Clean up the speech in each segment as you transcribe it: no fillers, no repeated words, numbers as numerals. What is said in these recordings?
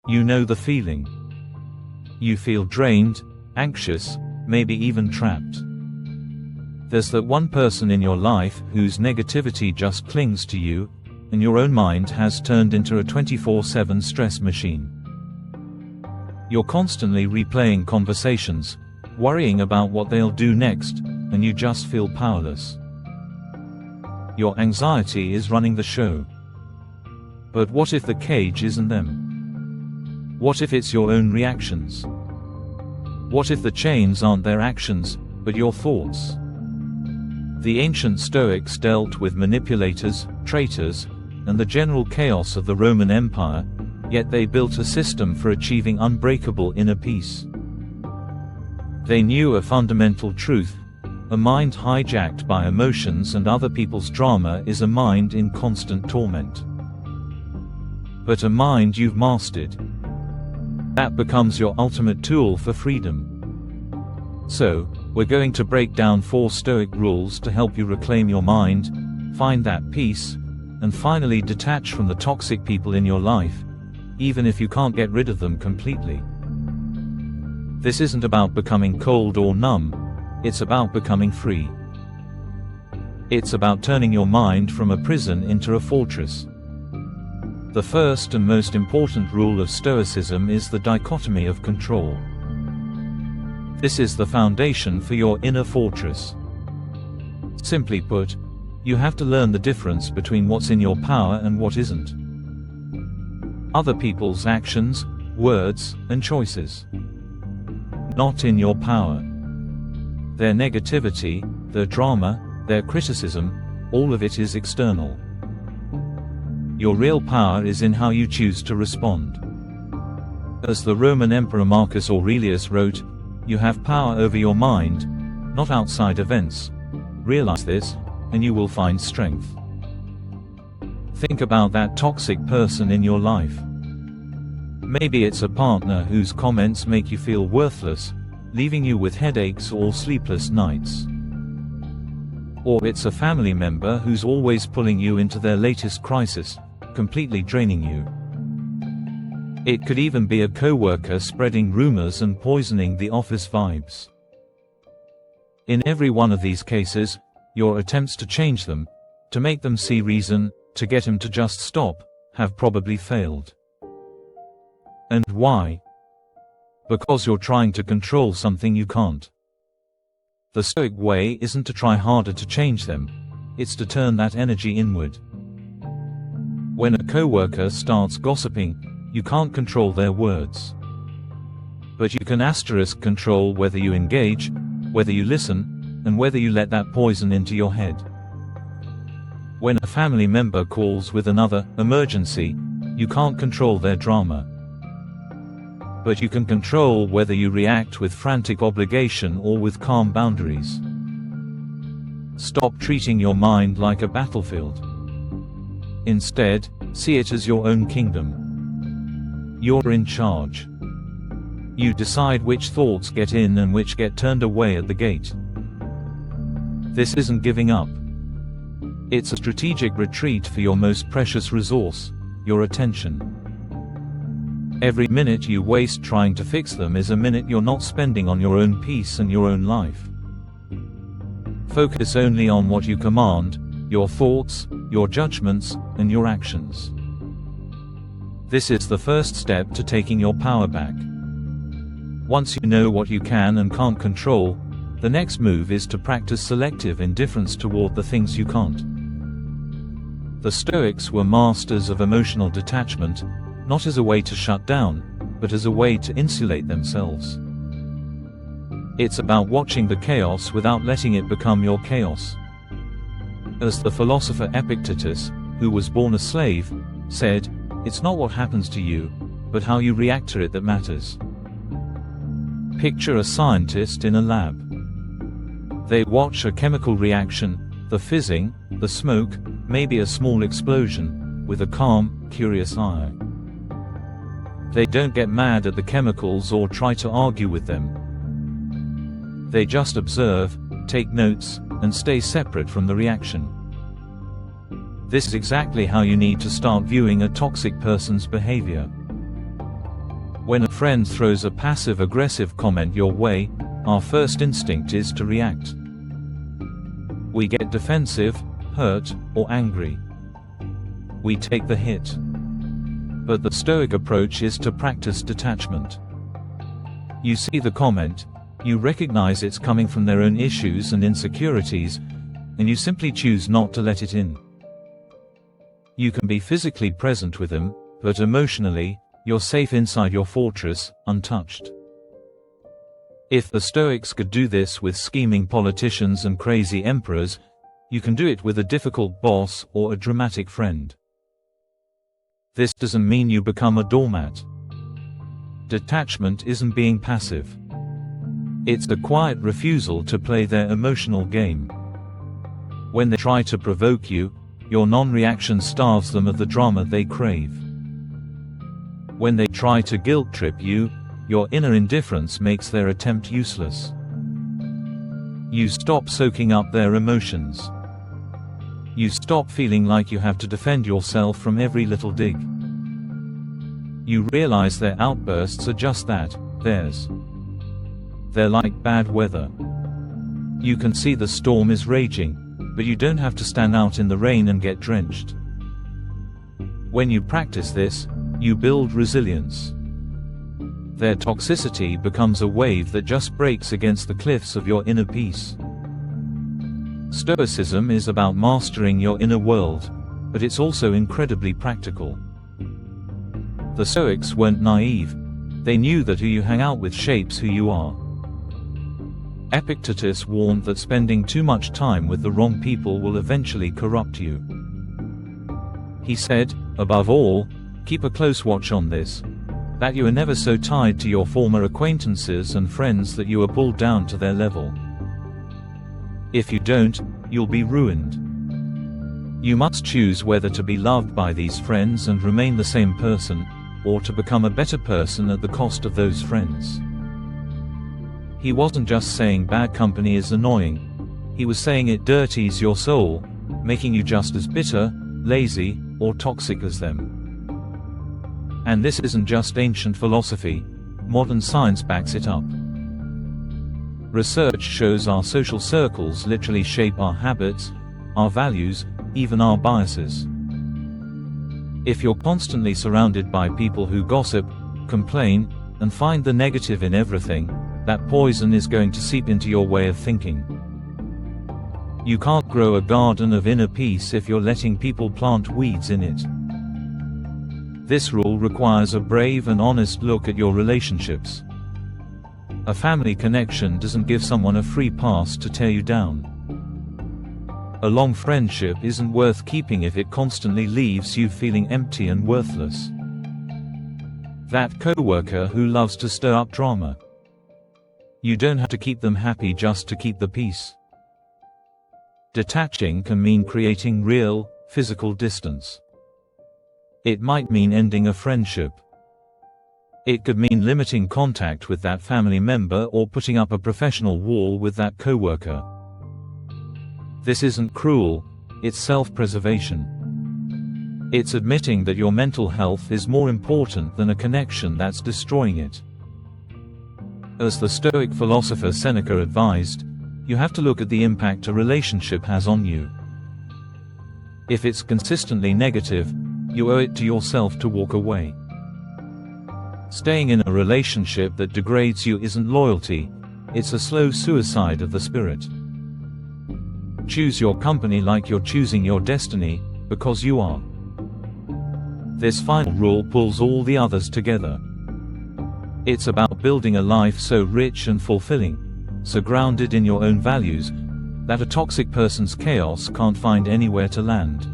You know the feeling. You feel drained, anxious, maybe even trapped. There's that one person in your life whose negativity just clings to you, and your own mind has turned into a 24/7 stress machine. You're constantly replaying conversations, worrying about what they'll do next, and you just feel powerless. Your anxiety is running the show. But what if the cage isn't them? What if it's your own reactions? What if the chains aren't their actions, but your thoughts? The ancient Stoics dealt with manipulators, traitors, and the general chaos of the Roman Empire, yet they built a system for achieving unbreakable inner peace. They knew a fundamental truth: a mind hijacked by emotions and other people's drama is a mind in constant torment. But a mind you've mastered, that becomes your ultimate tool for freedom. So, we're going to break down 4 Stoic rules to help you reclaim your mind, find that peace, and finally detach from the toxic people in your life, even if you can't get rid of them completely. This isn't about becoming cold or numb, it's about becoming free. It's about turning your mind from a prison into a fortress. The first and most important rule of Stoicism is the dichotomy of control. This is the foundation for your inner fortress. Simply put, you have to learn the difference between what's in your power and what isn't. Other people's actions, words, and choices. Not in your power. Their negativity, their drama, their criticism, all of it is external. Your real power is in how you choose to respond. As the Roman Emperor Marcus Aurelius wrote, you have power over your mind, not outside events. Realize this, and you will find strength. Think about that toxic person in your life. Maybe it's a partner whose comments make you feel worthless, leaving you with headaches or sleepless nights. Or it's a family member who's always pulling you into their latest crisis, completely draining you. It could even be a coworker spreading rumors and poisoning the office vibes. In every one of these cases, your attempts to change them, to make them see reason, to get him to just stop, have probably failed. And why? Because you're trying to control something you can't. The Stoic way isn't to try harder to change them, it's to turn that energy inward. When a coworker starts gossiping, you can't control their words. But you can control whether you engage, whether you listen, and whether you let that poison into your head. When a family member calls with another emergency, you can't control their drama. But you can control whether you react with frantic obligation or with calm boundaries. Stop treating your mind like a battlefield. Instead, see it as your own kingdom. You're in charge. You decide which thoughts get in and which get turned away at the gate. This isn't giving up. It's a strategic retreat for your most precious resource, your attention. Every minute you waste trying to fix them is a minute you're not spending on your own peace and your own life. Focus only on what you command, your thoughts, your judgments, and your actions. This is the first step to taking your power back. Once you know what you can and can't control, the next move is to practice selective indifference toward the things you can't. The Stoics were masters of emotional detachment, not as a way to shut down, but as a way to insulate themselves. It's about watching the chaos without letting it become your chaos. As the philosopher Epictetus, who was born a slave, said, "It's not what happens to you, but how you react to it that matters." Picture a scientist in a lab. They watch a chemical reaction, the fizzing, the smoke, maybe a small explosion, with a calm, curious eye. They don't get mad at the chemicals or try to argue with them. They just observe, take notes, and stay separate from the reaction. This is exactly how you need to start viewing a toxic person's behavior. When a friend throws a passive-aggressive comment your way, our first instinct is to react. We get defensive, hurt, or angry. We take the hit. But the Stoic approach is to practice detachment. You see the comment, you recognize it's coming from their own issues and insecurities, and you simply choose not to let it in. You can be physically present with them, but emotionally, you're safe inside your fortress, untouched. If the Stoics could do this with scheming politicians and crazy emperors, you can do it with a difficult boss or a dramatic friend. This doesn't mean you become a doormat. Detachment isn't being passive. It's the quiet refusal to play their emotional game. When they try to provoke you, your non-reaction starves them of the drama they crave. When they try to guilt-trip you, your inner indifference makes their attempt useless. You stop soaking up their emotions. You stop feeling like you have to defend yourself from every little dig. You realize their outbursts are just that, theirs. They're like bad weather. You can see the storm is raging, but you don't have to stand out in the rain and get drenched. When you practice this, you build resilience. Their toxicity becomes a wave that just breaks against the cliffs of your inner peace. Stoicism is about mastering your inner world, but it's also incredibly practical. The Stoics weren't naive. They knew that who you hang out with shapes who you are. Epictetus warned that spending too much time with the wrong people will eventually corrupt you. He said, above all, keep a close watch on this, that you are never so tied to your former acquaintances and friends that you are pulled down to their level. If you don't, you'll be ruined. You must choose whether to be loved by these friends and remain the same person, or to become a better person at the cost of those friends. He wasn't just saying bad company is annoying. He was saying it dirties your soul, making you just as bitter, lazy, or toxic as them. And this isn't just ancient philosophy. Modern science backs it up. Research shows our social circles literally shape our habits, our values, even our biases. If you're constantly surrounded by people who gossip, complain, and find the negative in everything, that poison is going to seep into your way of thinking. You can't grow a garden of inner peace if you're letting people plant weeds in it. This rule requires a brave and honest look at your relationships. A family connection doesn't give someone a free pass to tear you down. A long friendship isn't worth keeping if it constantly leaves you feeling empty and worthless. That coworker who loves to stir up drama. You don't have to keep them happy just to keep the peace. Detaching can mean creating real, physical distance. It might mean ending a friendship. It could mean limiting contact with that family member or putting up a professional wall with that coworker. This isn't cruel, it's self-preservation. It's admitting that your mental health is more important than a connection that's destroying it. As the Stoic philosopher Seneca advised, you have to look at the impact a relationship has on you. If it's consistently negative, you owe it to yourself to walk away. Staying in a relationship that degrades you isn't loyalty, it's a slow suicide of the spirit. Choose your company like you're choosing your destiny, because you are. This final rule pulls all the others together. It's about building a life so rich and fulfilling, so grounded in your own values, that a toxic person's chaos can't find anywhere to land.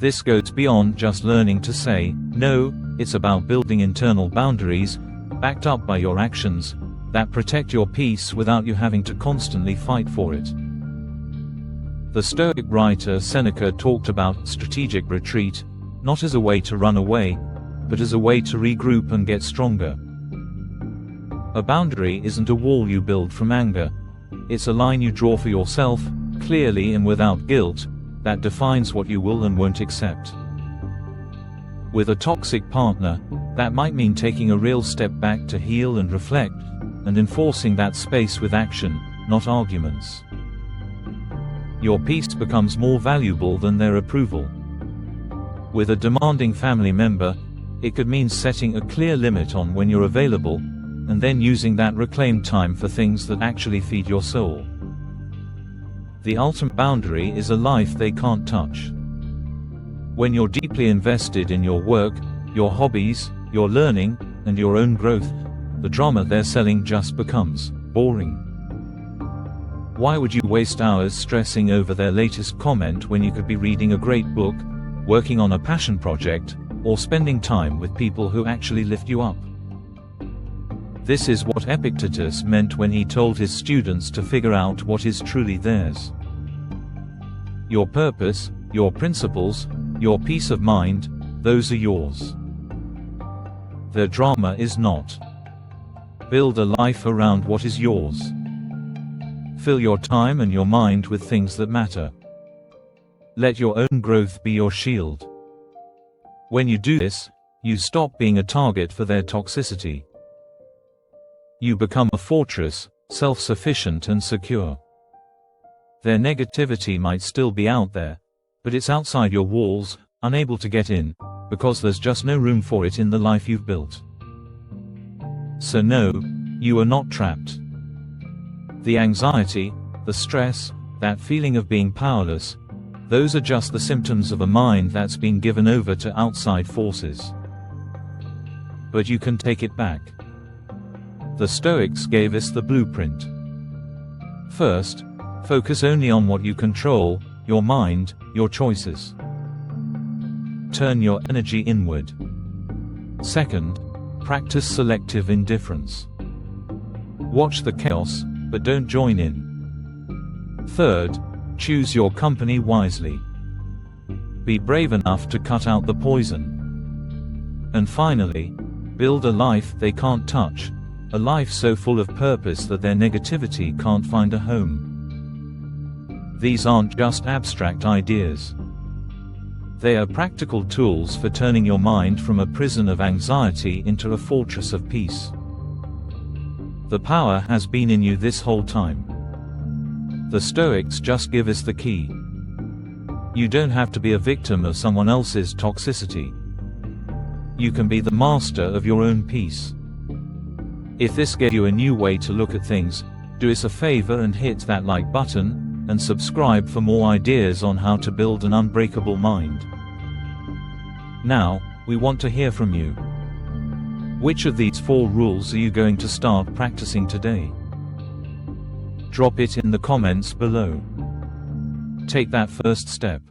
This goes beyond just learning to say no. It's about building internal boundaries, backed up by your actions, that protect your peace without you having to constantly fight for it. The Stoic writer Seneca talked about strategic retreat, not as a way to run away, but as a way to regroup and get stronger. A boundary isn't a wall you build from anger. It's a line you draw for yourself, clearly and without guilt, that defines what you will and won't accept. With a toxic partner, That might mean taking a real step back to heal and reflect, and enforcing that space with action, not arguments. Your peace becomes more valuable than their approval. With a demanding family member, it could mean setting a clear limit on when you're available, and then using that reclaimed time for things that actually feed your soul. The ultimate boundary is a life they can't touch. When you're deeply invested in your work, your hobbies, your learning, and your own growth, the drama they're selling just becomes boring. Why would you waste hours stressing over their latest comment when you could be reading a great book, working on a passion project, or spending time with people who actually lift you up? This is what Epictetus meant when he told his students to figure out what is truly theirs. Your purpose, your principles, your peace of mind, those are yours. Their drama is not. Build a life around what is yours. Fill your time and your mind with things that matter. Let your own growth be your shield. When you do this, you stop being a target for their toxicity. You become a fortress, self-sufficient and secure. Their negativity might still be out there, but it's outside your walls, unable to get in, because there's just no room for it in the life you've built. So no, you are not trapped. The anxiety, the stress, that feeling of being powerless, those are just the symptoms of a mind that's been given over to outside forces. But you can take it back. The Stoics gave us the blueprint. First, focus only on what you control, your mind, your choices. Turn your energy inward. Second, practice selective indifference. Watch the chaos, but don't join in. Third, choose your company wisely. Be brave enough to cut out the poison. And finally, build a life they can't touch, a life so full of purpose that their negativity can't find a home. These aren't just abstract ideas. They are practical tools for turning your mind from a prison of anxiety into a fortress of peace. The power has been in you this whole time. The Stoics just give us the key. You don't have to be a victim of someone else's toxicity. You can be the master of your own peace. If this gave you a new way to look at things, do us a favor and hit that like button, and subscribe for more ideas on how to build an unbreakable mind. Now, we want to hear from you. Which of these 4 rules are you going to start practicing today? Drop it in the comments below. Take that first step.